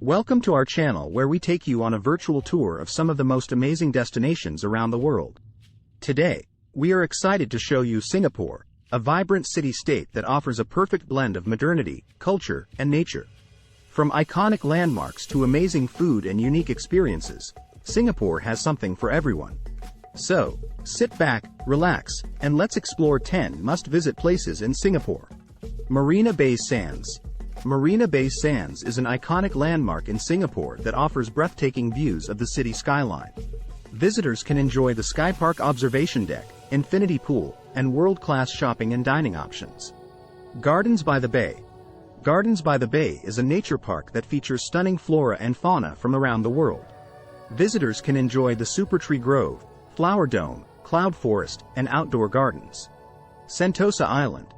Welcome to our channel where we take you on a virtual tour of some of the most amazing destinations around the world. Today, we are excited to show you Singapore, a vibrant city-state that offers a perfect blend of modernity, culture, and nature. From iconic landmarks to amazing food and unique experiences, Singapore has something for everyone. So, sit back, relax, and let's explore 10 must-visit places in Singapore. Marina Bay Sands. Marina Bay Sands is an iconic landmark in Singapore that offers breathtaking views of the city skyline. Visitors can enjoy the Sky Park observation deck, infinity pool, and world-class shopping and dining options. Gardens by the Bay. Gardens by the Bay is a nature park that features stunning flora and fauna from around the world. Visitors can enjoy the Super Tree Grove, Flower Dome, Cloud Forest, and outdoor gardens. Sentosa Island.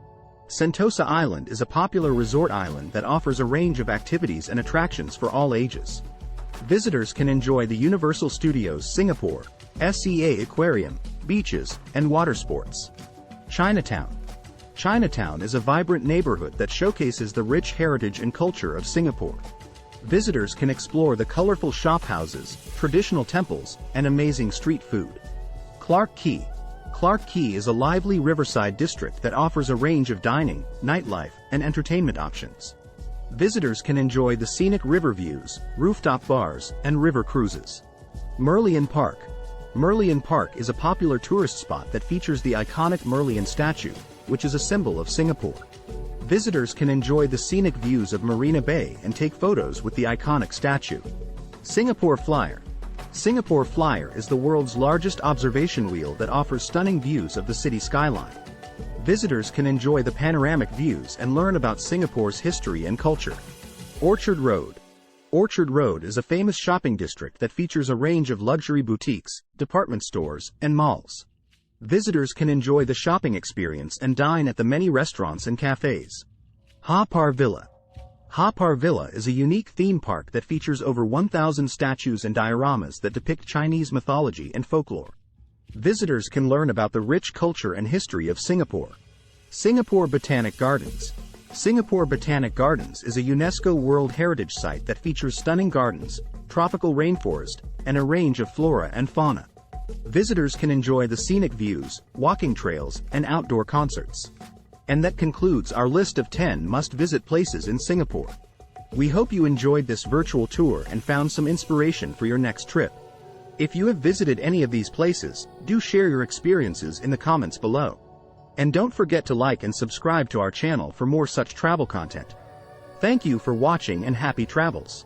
Sentosa Island is a popular resort island that offers a range of activities and attractions for all ages. Visitors can enjoy the Universal Studios Singapore, SEA Aquarium, beaches, and water sports. Chinatown. Chinatown is a vibrant neighborhood that showcases the rich heritage and culture of Singapore. Visitors can explore the colorful shophouses, traditional temples, and amazing street food. Clarke Quay. Clarke Quay is a lively riverside district that offers a range of dining, nightlife, and entertainment options. Visitors can enjoy the scenic river views, rooftop bars, and river cruises. Merlion Park. Merlion Park is a popular tourist spot that features the iconic Merlion statue, which is a symbol of Singapore. Visitors can enjoy the scenic views of Marina Bay and take photos with the iconic statue. Singapore Flyer. Singapore Flyer is the world's largest observation wheel that offers stunning views of the city skyline. Visitors can enjoy the panoramic views and learn about Singapore's history and culture. Orchard Road. Orchard Road is a famous shopping district that features a range of luxury boutiques, department stores, and malls. Visitors can enjoy the shopping experience and dine at the many restaurants and cafes. Haw Par Villa. Haw Par Villa is a unique theme park that features over 1,000 statues and dioramas that depict Chinese mythology and folklore. Visitors can learn about the rich culture and history of Singapore. Singapore Botanic Gardens. Singapore Botanic Gardens is a UNESCO World Heritage Site that features stunning gardens, tropical rainforest, and a range of flora and fauna. Visitors can enjoy the scenic views, walking trails, and outdoor concerts. And that concludes our list of 10 must-visit places in Singapore. We hope you enjoyed this virtual tour and found some inspiration for your next trip. If you have visited any of these places, do share your experiences in the comments below. And don't forget to like and subscribe to our channel for more such travel content. Thank you for watching and happy travels.